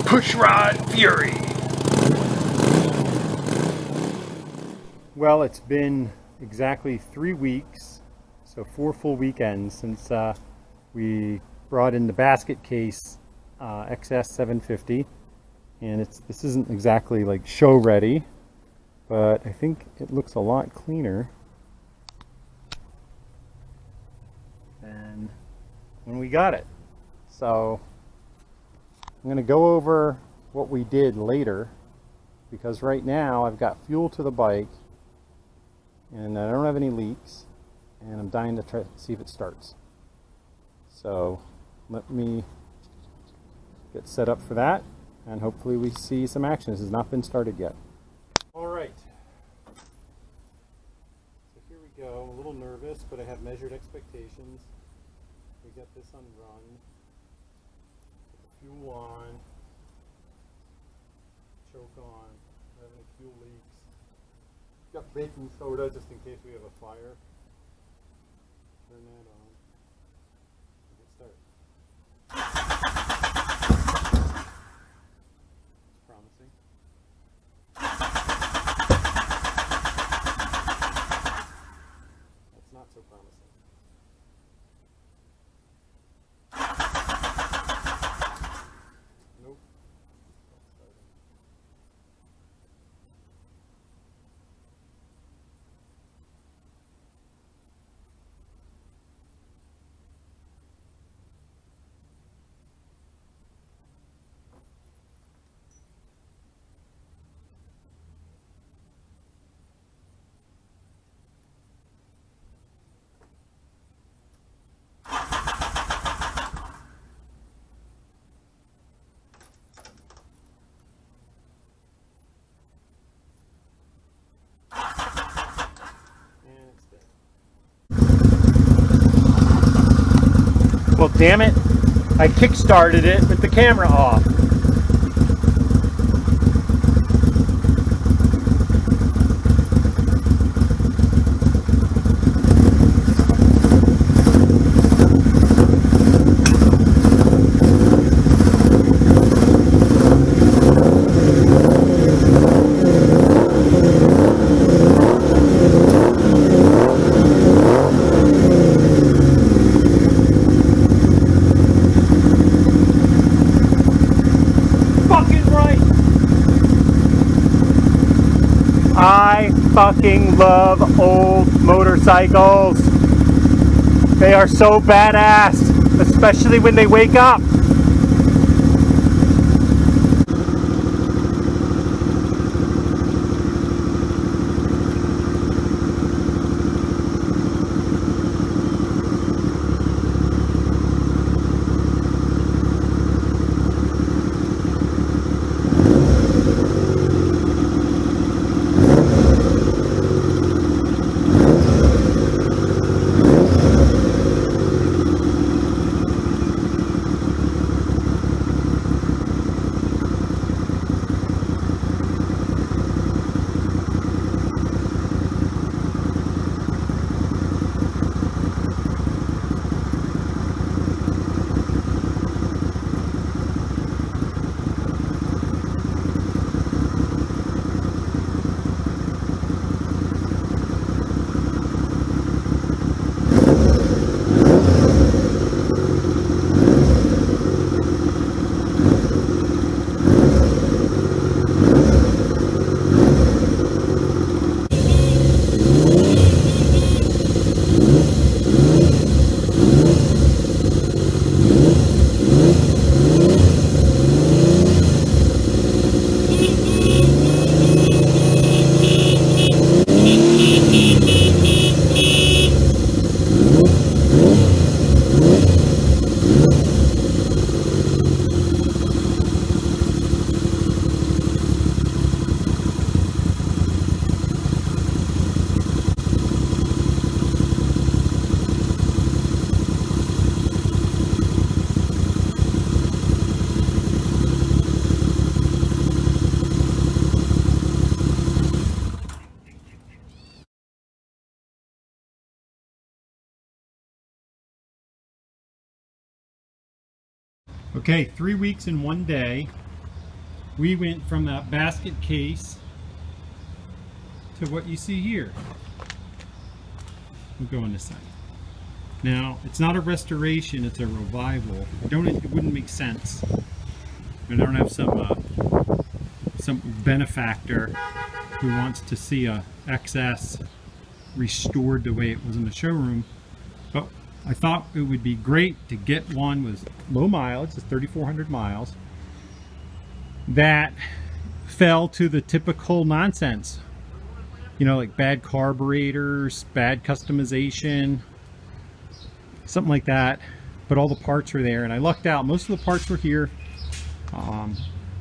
Pushrod Fury. Well, it's been exactly 3 weeks, so 4 full weekends since we brought in the basket case XS750, and this isn't exactly like show ready, but I think it looks a lot cleaner than when we got it. So I'm going to go over what we did later, because right now I've got fuel to the bike and I don't have any leaks, and I'm dying to try to see if it starts. So let me get set up for that, and hopefully we see some action. This has not been started yet. Alright, so here we go. I'm a little nervous, but I have measured expectations. We got this on run. Fuel on, choke on, having any fuel leaks. Got baking soda just in case we have a fire. Turn that on. Get started. It's promising. That's not so promising. Well, damn it, I kick-started it with the camera off. I fucking love old motorcycles. They are so badass, especially when they wake up. Okay, 3 weeks in one day. we went from that basket case to what you see here. We'll go on this side. Now, it's not a restoration, it's a revival. It wouldn't make sense. I don't have some benefactor who wants to see a XS restored the way it was in the showroom. But I thought it would be great to get one with low mileage, it's 3,400 miles, that fell to the typical nonsense. You know, like bad carburetors, bad customization, something like that. But all the parts are there, and I lucked out. Most of the parts were here.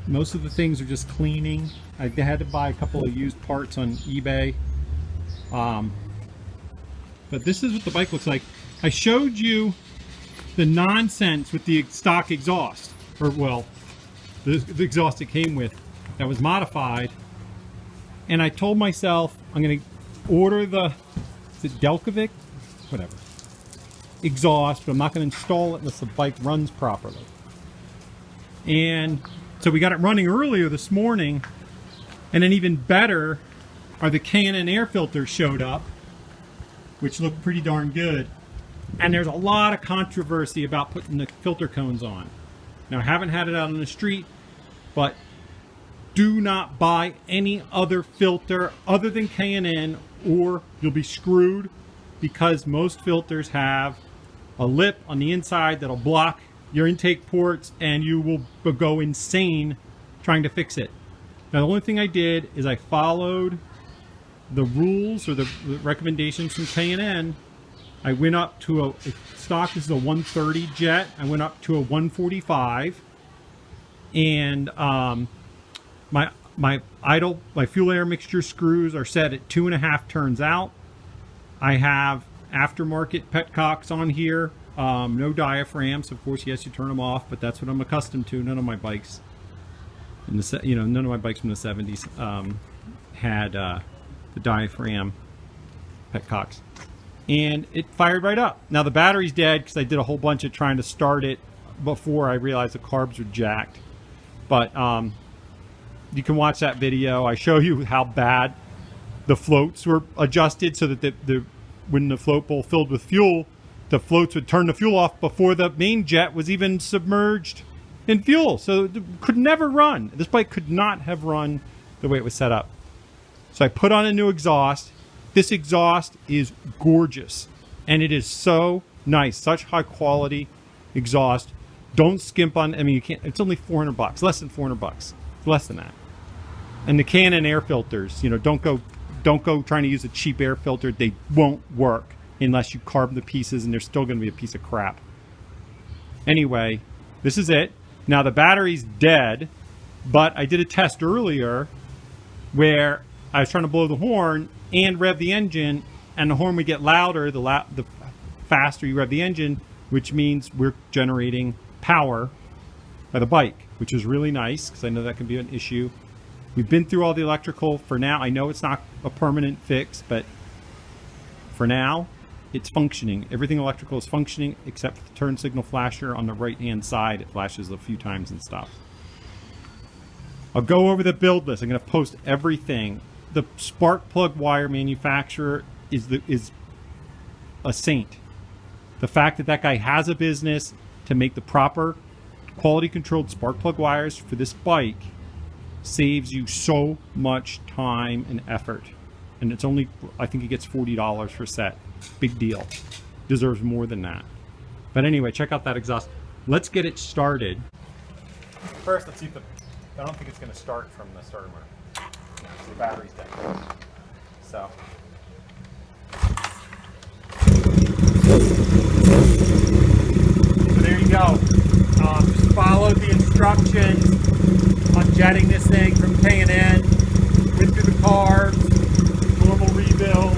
Most of the things are just cleaning. I had to buy a couple of used parts on eBay. But this is what the bike looks like. I showed you the nonsense with the stock exhaust, or well, the exhaust it came with that was modified. And I told myself I'm going to order the, is it Delcovic? Whatever. Exhaust, but I'm not going to install it unless the bike runs properly. And so we got it running earlier this morning, and then even better are the K&N air filters showed up, which look pretty darn good. And there's a lot of controversy about putting the filter cones on. Now, I haven't had it out on the street, but do not buy any other filter other than K&N or you'll be screwed, because most filters have a lip on the inside that'll block your intake ports and you will go insane trying to fix it. Now, the only thing I did is I followed the rules or the recommendations from K&N. I went up to a stock is a 130 jet. I went up to a 145, and my fuel air mixture screws are set at 2.5 turns out. I have aftermarket Petcocks on here, no diaphragms. Of course, yes, you turn them off, but that's what I'm accustomed to. None of my bikes, none of my bikes from the 70s had the diaphragm Petcocks, and it fired right up. Now the battery's dead because I did a whole bunch of trying to start it before I realized the carbs were jacked. But you can watch that video. I show you how bad the floats were adjusted so that when the float bowl filled with fuel, the floats would turn the fuel off before the main jet was even submerged in fuel. So it could never run. This bike could not have run the way it was set up. So I put on a new exhaust. This exhaust is gorgeous, and it is so nice, such high quality exhaust. Don't skimp on, I mean, you can't, it's only $400, less than $400, less than that. And the K&N air filters, you know, don't go trying to use a cheap air filter. They won't work unless you carve the pieces, and they're still going to be a piece of crap. Anyway, this is it. Now the battery's dead, but I did a test earlier where I was trying to blow the horn and rev the engine, and the horn would get louder the faster you rev the engine, which means we're generating power by the bike, which is really nice because I know that can be an issue. We've been through all the electrical for now. I know it's not a permanent fix, but for now, it's functioning. Everything electrical is functioning except for the turn signal flasher on the right-hand side. It flashes a few times and stuff. I'll go over the build list. I'm going to post everything. The spark plug wire manufacturer is a saint. The fact that that guy has a business to make the proper quality controlled spark plug wires for this bike saves you so much time and effort. And it's only, I think he gets $40 per set. Big deal. Deserves more than that. But anyway, check out that exhaust. Let's get it started. First, let's see if I don't think it's going to start from the starter motor. No, so the battery's dead. So there you go. Just follow the instructions on jetting this thing from K&N. Went through the carbs, normal rebuild.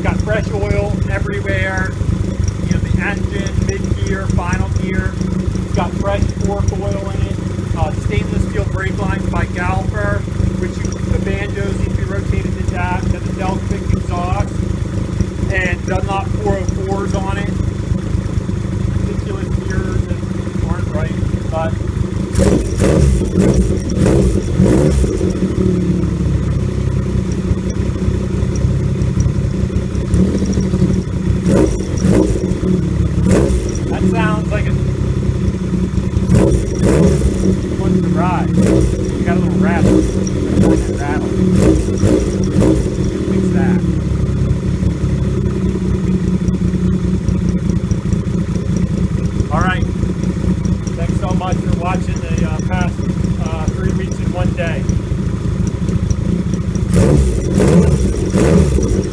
Got fresh oil everywhere. You know, the engine, mid-gear, final gear. Got fresh fork oil in it. Stainless steel brake lines by Calipers, which the banjos need to be rotated to that. Got the Delcovic exhaust and Dunlop 404s on it. Ridiculous mirrors that aren't right, but drive. We got a little rattle. We're going to find that rattle. Fix that. Alright. Thanks so much for watching the past 3 weeks in 1 day.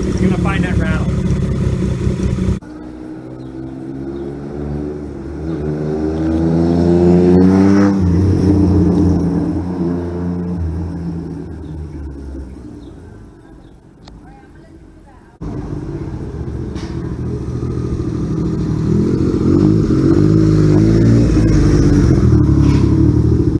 We're going to find that rattle.